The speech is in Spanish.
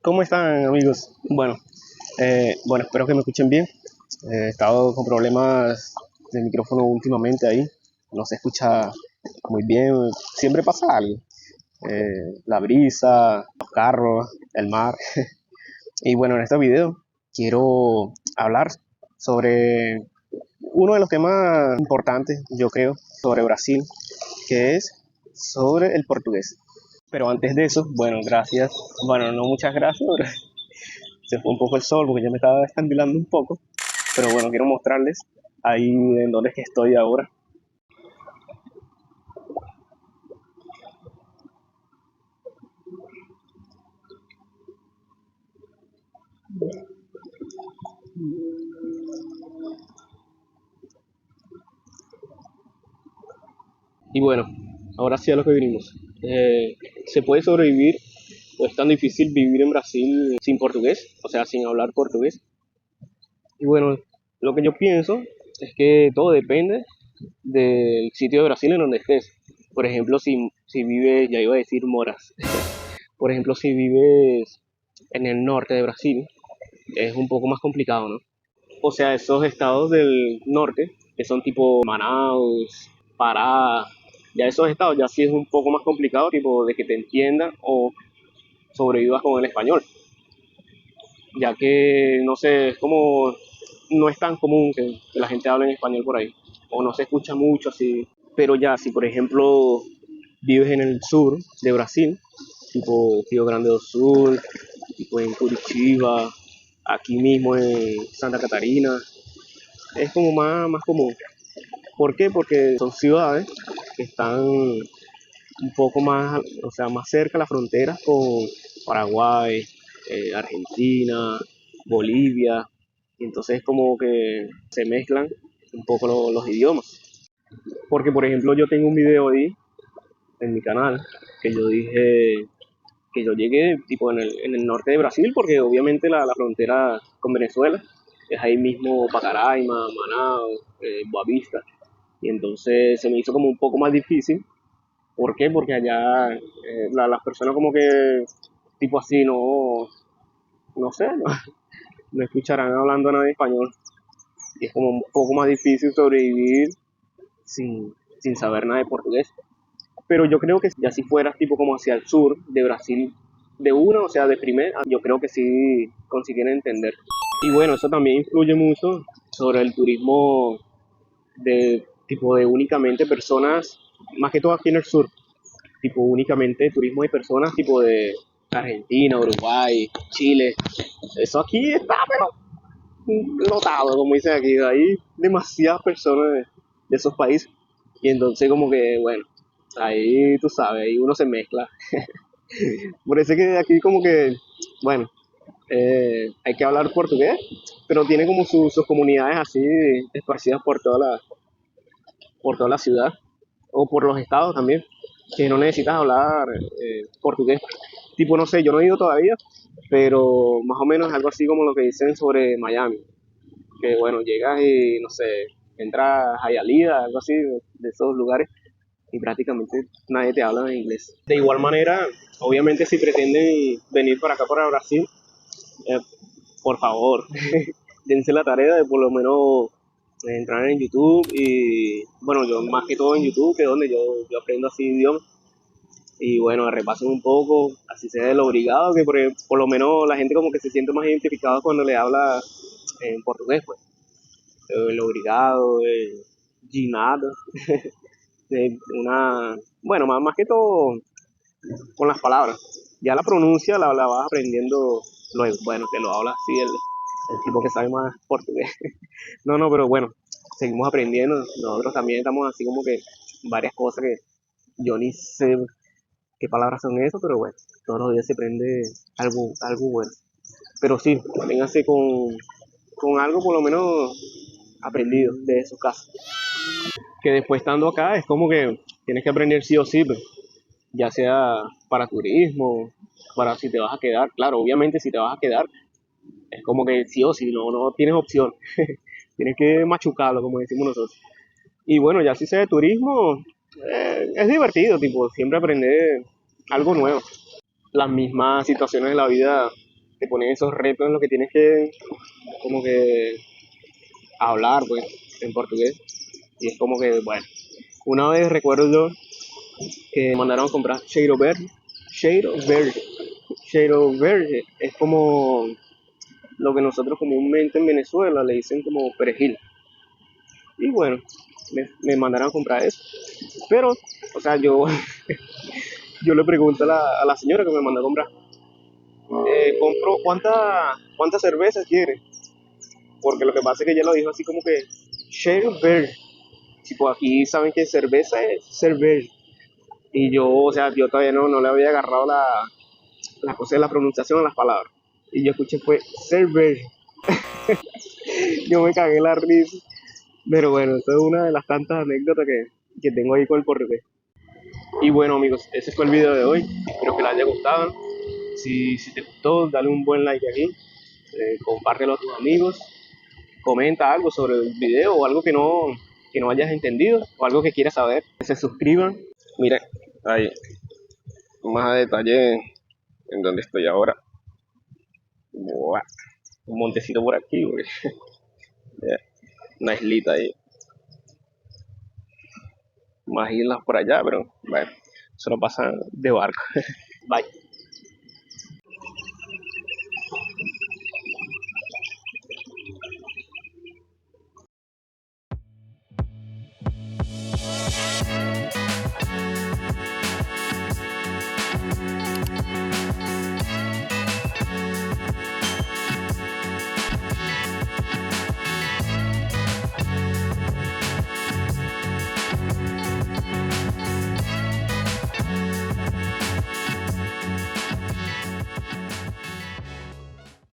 ¿Cómo están, amigos? Bueno, espero que me escuchen bien. He estado con problemas de micrófono últimamente ahí. No se escucha muy bien. Siempre pasa algo. La brisa, los carros, el mar. Y bueno, en este video quiero hablar sobre uno de los temas importantes, yo creo, sobre Brasil, que es sobre el portugués. Pero antes de eso, bueno, gracias. Bueno, no muchas gracias, se fue un poco el sol porque ya me estaba descandilando un poco. Pero bueno, quiero mostrarles ahí en donde es que estoy ahora. Y bueno, ahora sí a lo que vinimos. ¿Se puede sobrevivir o es tan difícil vivir en Brasil sin portugués? O sea, sin hablar portugués. Y bueno, lo que yo pienso es que todo depende del sitio de Brasil en donde estés. Por ejemplo, si vives, ya iba a decir moras. Por ejemplo, si vives en el norte de Brasil, es un poco más complicado, ¿no? O sea, esos estados del norte, que son tipo Manaus, Pará, ya esos estados ya sí es un poco más complicado, tipo de que te entiendan o sobrevivas con el español, ya que, no sé, es como, no es tan común que la gente hable en español por ahí, o no se escucha mucho así, pero ya si por ejemplo vives en el sur de Brasil, tipo Rio Grande do Sul, tipo en Curitiba, aquí mismo en Santa Catarina, es como más común. ¿Por qué? Porque son ciudades que están un poco más, o sea, más cerca a la frontera con Paraguay, Argentina, Bolivia, y entonces como que se mezclan un poco los idiomas. Porque, por ejemplo, yo tengo un video ahí en mi canal que yo dije que yo llegué tipo en el norte de Brasil, porque obviamente la frontera con Venezuela es ahí mismo Pacaraima, Manaus, Boavista. Y entonces se me hizo como un poco más difícil. ¿Por qué? Porque allá las personas como que tipo así no sé, no escucharán hablando nada de español. Y es como un poco más difícil sobrevivir sin saber nada de portugués. Pero yo creo que ya si fueras tipo como hacia el sur de Brasil, de uno, o sea, de primera, yo creo que sí consiguieran entender. Y bueno, eso también influye mucho sobre el turismo de tipo de únicamente personas, más que todo aquí en el sur, tipo únicamente turismo de personas tipo de Argentina, Uruguay, Chile. Eso aquí está, pero notado, como dicen aquí, hay demasiadas personas de esos países. Y entonces como que, bueno, ahí tú sabes, ahí uno se mezcla. Por eso es que aquí como que, bueno, hay que hablar portugués, pero tiene como sus comunidades así esparcidas por toda la ciudad o por los estados también, que no necesitas hablar portugués. Tipo, no sé, yo no he ido todavía, pero más o menos algo así como lo que dicen sobre Miami, que bueno, llegas y no sé, entras a Hialeah, algo así de esos lugares y prácticamente nadie te habla en inglés. De igual manera, obviamente si pretenden venir para acá, para Brasil, eh, por favor, dense la tarea de por lo menos entrar en YouTube y bueno, yo más que todo en YouTube, que es donde yo aprendo así idiomas y bueno, repasen un poco, así sea el obligado, que por lo menos la gente como que se siente más identificada cuando le habla en portugués, pues. El obligado, el ginado, bueno, más que todo con las palabras. Ya la pronuncia la vas aprendiendo luego, bueno, que lo habla así el tipo que sabe más portugués. No, pero bueno, seguimos aprendiendo, nosotros también estamos así como que varias cosas que yo ni sé qué palabras son esas, pero bueno, todos los días se aprende algo bueno. Pero sí, manténgase con algo por lo menos aprendido de esos casos. Que después estando acá es como que tienes que aprender sí o sí, pues, ya sea para turismo, para si te vas a quedar. Claro, obviamente si te vas a quedar es como que sí o sí, no tienes opción. Tienes que machucarlo, como decimos nosotros. Y bueno, ya si sea de turismo, es divertido, tipo, siempre aprender algo nuevo. Las mismas situaciones de la vida te ponen esos retos en los que tienes que como que hablar pues en portugués. Y es como que, bueno, una vez recuerdo yo que me mandaron a comprar cheiro verde. Cheiro verde. Cheiro verde es como lo que nosotros comúnmente en Venezuela le dicen como perejil. Y bueno, me mandaron a comprar eso. Pero, o sea, yo le pregunto a la señora que me mandó a comprar, compro, ¿cuántas cervezas quiere? Porque lo que pasa es que ella lo dijo así como que, Share Beer. Tipo, aquí saben que cerveza es cerveza. Y yo, o sea, yo todavía no le había agarrado la cosa de la pronunciación a las palabras. Y yo escuché fue cerveza. Yo me cagué la risa. Pero bueno, eso es una de las tantas anécdotas que tengo ahí con el portugués. Y bueno, amigos, ese fue el video de hoy. Espero que les haya gustado. Si te gustó, dale un buen like aquí. Compártelo a tus amigos. Comenta algo sobre el video o algo que no hayas entendido o algo que quieras saber. Que se suscriban. Mira, ahí, más a detalle en donde estoy ahora. Buah, un montecito por aquí, güey. Una islita ahí. Más islas por allá, pero bueno, solo pasan de barco. Bye.